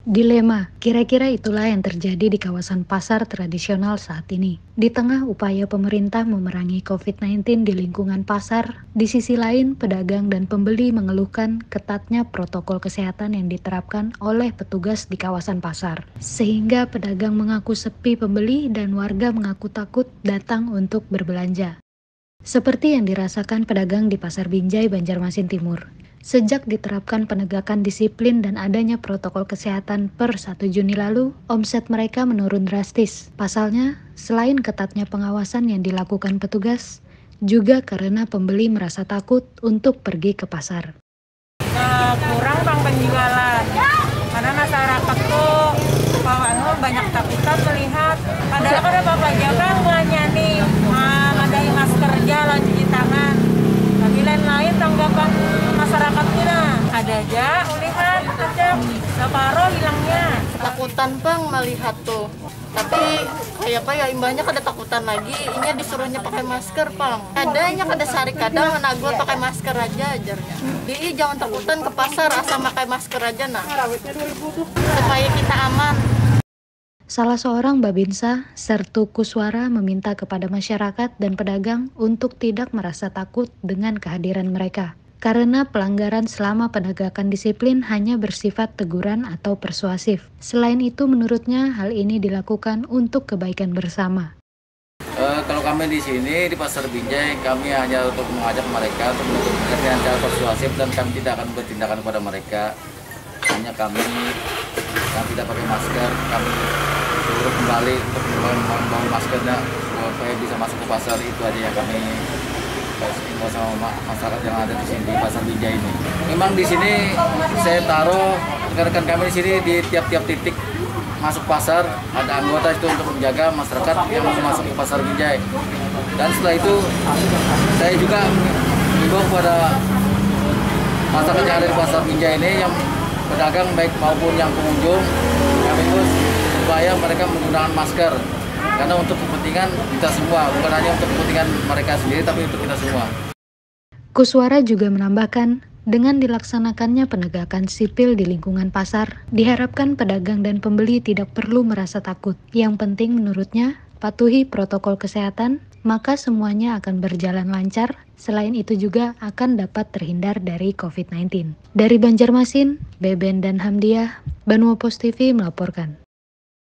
Dilema, kira-kira itulah yang terjadi di kawasan pasar tradisional saat ini. Di tengah upaya pemerintah memerangi COVID-19 di lingkungan pasar, di sisi lain pedagang dan pembeli mengeluhkan ketatnya protokol kesehatan yang diterapkan oleh petugas di kawasan pasar. Sehingga pedagang mengaku sepi pembeli dan warga mengaku takut datang untuk berbelanja. Seperti yang dirasakan pedagang di Pasar Binjai, Banjarmasin Timur. Sejak diterapkan penegakan disiplin dan adanya protokol kesehatan per 1 Juni lalu, omset mereka menurun drastis. Pasalnya, selain ketatnya pengawasan yang dilakukan petugas, juga karena pembeli merasa takut untuk pergi ke pasar. Kurang bang penjualan, karena masyarakat tuh banyak takutan melihat. Padahal kan Bapak jaga nggaknya nih, ada masker jalan cuci tangan. Tapi lain-lain tanggapan masyarakat kita ada aja melihat ada separuh hilangnya. Takutan bang melihat tuh, tapi kayak imbahnya kada takutan lagi, inya disuruhnya pakai masker bang. Adanya kada sehari kadang menagur pakai masker aja ajarnya. Jadi jangan takutan ke pasar asal pakai masker aja nah, supaya kita aman. Salah seorang Babinsa, Sertu Kuswara, meminta kepada masyarakat dan pedagang untuk tidak merasa takut dengan kehadiran mereka. Karena pelanggaran selama penegakan disiplin hanya bersifat teguran atau persuasif. Selain itu, menurutnya hal ini dilakukan untuk kebaikan bersama. Kalau kami di sini di Pasar Binjai, kami hanya untuk mengajak mereka untuk melakukan dengan cara persuasif dan kami tidak akan bertindakan kepada mereka. Hanya kami yang tidak pakai masker, kami suruh kembali untuk membawa maskernya supaya bisa masuk ke pasar. Itu aja yang kami imbau sama masyarakat yang ada di sini di Pasar Binjai ini. Memang di sini saya taruh rekan-rekan kami di sini di tiap-tiap titik masuk pasar ada anggota itu untuk menjaga masyarakat yang mau masuk ke Pasar Binjai. Dan setelah itu saya juga mengimbau kepada masyarakat yang ada di Pasar Binjai ini, yang pedagang baik maupun yang pengunjung, kami terus supaya mereka menggunakan masker karena untuk kepentingan kita semua, bukan hanya untuk kepentingan mereka sendiri tapi untuk kita semua. Kuswara juga menambahkan, dengan dilaksanakannya penegakan sipil di lingkungan pasar, diharapkan pedagang dan pembeli tidak perlu merasa takut. Yang penting menurutnya, patuhi protokol kesehatan, maka semuanya akan berjalan lancar. Selain itu juga akan dapat terhindar dari COVID-19. Dari Banjarmasin, Beben dan Hamdiah, Banua Post TV melaporkan.